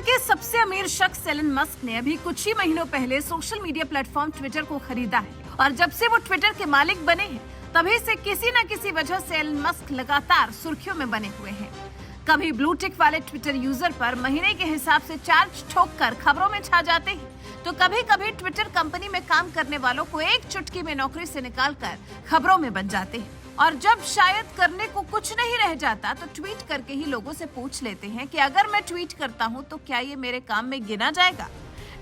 के सबसे अमीर शख्स एलन मस्क ने अभी कुछ ही महीनों पहले सोशल मीडिया प्लेटफॉर्म ट्विटर को खरीदा है और जब से वो ट्विटर के मालिक बने हैं तभी से किसी न किसी वजह से एलन मस्क लगातार सुर्खियों में बने हुए हैं। कभी ब्लू टिक वाले ट्विटर यूजर पर महीने के हिसाब से चार्ज ठोककर खबरों में छा जाते हैं, तो कभी कभी ट्विटर कंपनी में काम करने वालों को एक चुटकी में नौकरी से निकालकर खबरों में बन जाते हैं। और जब शायद करने को कुछ नहीं रह जाता तो ट्वीट करके ही लोगों से पूछ लेते हैं कि अगर मैं ट्वीट करता हूं तो क्या ये मेरे काम में गिना जाएगा।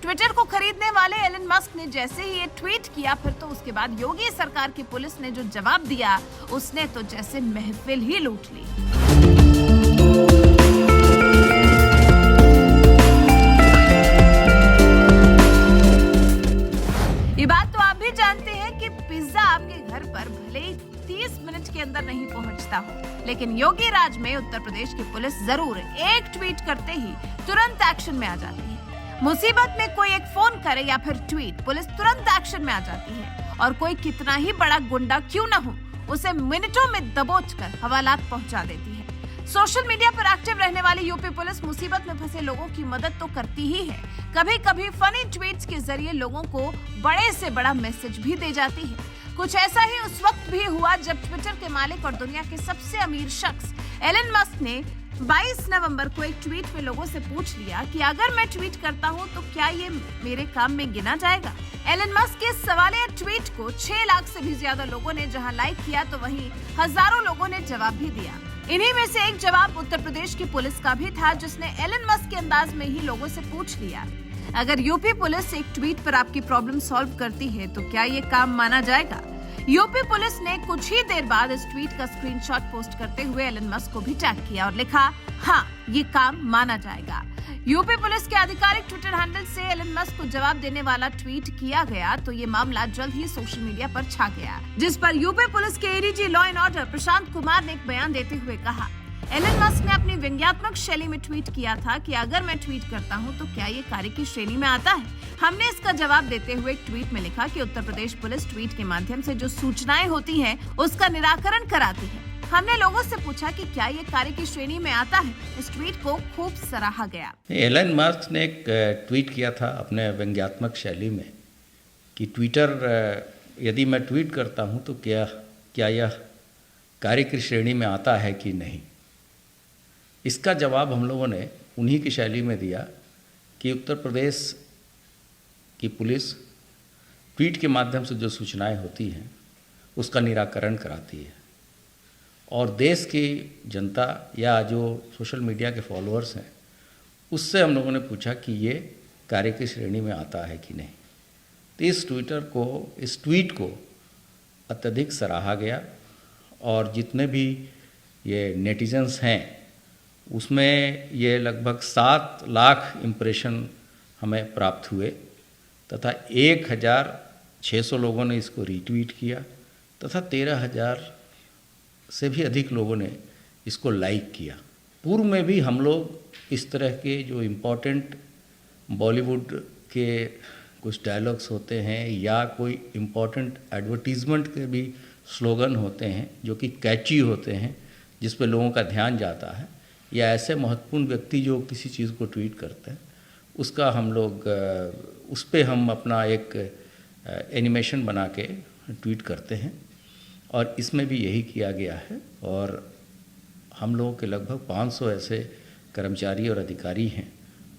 ट्विटर को खरीदने वाले एलन मस्क ने जैसे ही ये ट्वीट किया, फिर तो उसके बाद योगी सरकार की पुलिस ने जो जवाब दिया उसने तो जैसे महफिल ही लूट ली। ये बात तो आप भी जानते हैं कि पिज्जा आपके घर पर भले ही 30 मिनट के अंदर नहीं पहुंचता हो, लेकिन योगी राज में उत्तर प्रदेश की पुलिस जरूर एक ट्वीट करते ही तुरंत एक्शन में आ जाती है। मुसीबत में कोई एक फोन करे या फिर ट्वीट, पुलिस तुरंत एक्शन में आ जाती है और कोई कितना ही बड़ा गुंडा क्यों न हो उसे मिनटों में दबोचकर हवालात पहुंचा देती है। सोशल मीडिया पर एक्टिव रहने वाली यूपी पुलिस मुसीबत में फंसे लोगों की मदद तो करती ही है, कभी कभी फनी ट्वीट्स के जरिए लोगों को बड़े से बड़ा मैसेज भी दे जाती है। कुछ ऐसा ही उस वक्त भी हुआ जब ट्विटर के मालिक और दुनिया के सबसे अमीर शख्स एलन मस्क ने 22 नवंबर को एक ट्वीट में लोगों से पूछ लिया कि अगर मैं ट्वीट करता हूं तो क्या ये मेरे काम में गिना जाएगा। एलन मस्क के सवालिया ट्वीट को 6 लाख से भी ज्यादा लोगों ने जहां लाइक किया तो वहीं हजारों लोगों ने जवाब भी दिया। इन्हीं में से एक जवाब उत्तर प्रदेश की पुलिस का भी था, जिसने एलन मस्क के अंदाज में ही लोगों से पूछ लिया, अगर यूपी पुलिस एक ट्वीट पर आपकी प्रॉब्लम सॉल्व करती है तो क्या ये काम माना जाएगा। यूपी पुलिस ने कुछ ही देर बाद इस ट्वीट का स्क्रीनशॉट पोस्ट करते हुए एलन मस्क को भी टैग किया और लिखा, हाँ ये काम माना जाएगा। यूपी पुलिस के आधिकारिक ट्विटर हैंडल से एलन मस्क को जवाब देने वाला ट्वीट किया गया तो ये मामला जल्द ही सोशल मीडिया पर छा गया, जिस पर यूपी पुलिस के ADG law and order Prashant Kumar ने एक बयान देते हुए कहा, एलन मस्क ने अपनी व्यंग्यात्मक शैली में ट्वीट किया था कि अगर मैं ट्वीट करता हूं तो क्या ये कार्य की श्रेणी में आता है। हमने इसका जवाब देते हुए एक ट्वीट में लिखा कि उत्तर प्रदेश पुलिस ट्वीट के माध्यम से जो सूचनाएं होती हैं उसका निराकरण कराती है। हमने लोगों से पूछा कि क्या ये कार्य की श्रेणी में आता है। इस ट्वीट को खूब सराहा गया। एलन मस्क ने एक ट्वीट किया था अपने व्यंग्यात्मक शैली में कि ट्विटर यदि मैं ट्वीट करता हूं तो क्या यह कार्य की श्रेणी में आता है कि नहीं। इसका जवाब हम लोगों ने उन्हीं की शैली में दिया कि उत्तर प्रदेश की पुलिस ट्वीट के माध्यम से जो सूचनाएं होती हैं उसका निराकरण कराती है और देश की जनता या जो सोशल मीडिया के फॉलोअर्स हैं उससे हम लोगों ने पूछा कि ये कार्य की श्रेणी में आता है कि नहीं। तो इस ट्वीट को अत्यधिक सराहा गया और जितने भी ये नेटिजन्स हैं उसमें ये लगभग 7 लाख इम्प्रेशन हमें प्राप्त हुए तथा 1600 लोगों ने इसको रीट्वीट किया तथा 13,000 से भी अधिक लोगों ने इसको लाइक किया। पूर्व में भी हम लोग इस तरह के जो इम्पोर्टेंट बॉलीवुड के कुछ डायलॉग्स होते हैं या कोई इम्पोर्टेंट एडवर्टीज़मेंट के भी स्लोगन होते हैं जो कि कैची होते हैं, जिस पे लोगों का ध्यान जाता है, या ऐसे महत्वपूर्ण व्यक्ति जो किसी चीज़ को ट्वीट करते हैं उसका हम लोग उस पे हम अपना एक एनिमेशन बना के ट्वीट करते हैं और इसमें भी यही किया गया है। और हम लोगों के लगभग 500 ऐसे कर्मचारी और अधिकारी हैं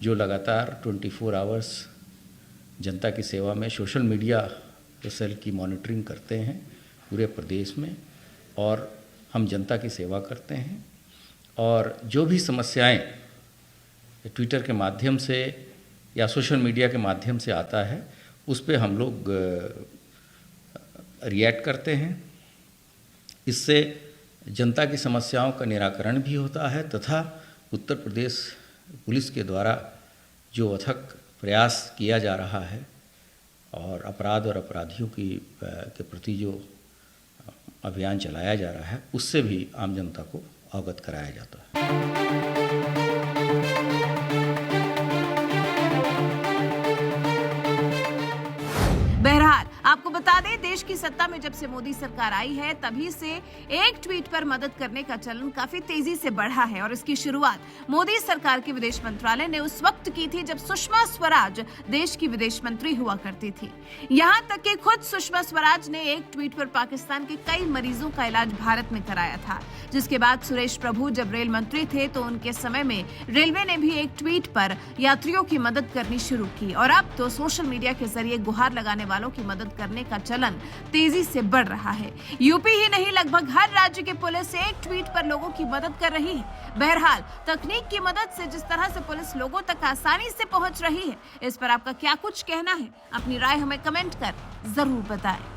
जो लगातार 24 आवर्स जनता की सेवा में सोशल मीडिया सेल की मॉनिटरिंग करते हैं पूरे प्रदेश में और हम जनता की सेवा करते हैं। और जो भी समस्याएं ट्विटर के माध्यम से या सोशल मीडिया के माध्यम से आता है उस पे हम लोग रिएक्ट करते हैं। इससे जनता की समस्याओं का निराकरण भी होता है तथा उत्तर प्रदेश पुलिस के द्वारा जो अथक प्रयास किया जा रहा है और अपराध और अपराधियों के प्रति जो अभियान चलाया जा रहा है उससे भी आम जनता को अवगत कराया जाता है। बहरहाल आपको बता दें, देश की सत्ता में जब से मोदी सरकार आई है तभी से एक ट्वीट पर मदद करने का चलन काफी तेजी से बढ़ा है और इसकी शुरुआत मोदी सरकार के विदेश मंत्रालय ने उस वक्त की थी जब सुषमा स्वराज देश की विदेश मंत्री हुआ करती थी। यहाँ तक कि खुद सुषमा स्वराज ने एक ट्वीट पर पाकिस्तान के कई मरीजों का इलाज भारत में कराया था। जिसके बाद सुरेश प्रभु जब रेल मंत्री थे तो उनके समय में रेलवे ने भी एक ट्वीट पर यात्रियों की मदद करनी शुरू की और अब तो सोशल मीडिया के जरिए गुहार लगाने वालों की मदद करने का चलन तेजी से बढ़ रहा है। यूपी ही नहीं, लगभग हर राज्य की पुलिस एक ट्वीट पर लोगों की मदद कर रही है। बहरहाल, तकनीक की मदद से जिस तरह से पुलिस लोगों तक आसानी से पहुंच रही है, इस पर आपका क्या कुछ कहना है? अपनी राय हमें कमेंट कर जरूर बताएं।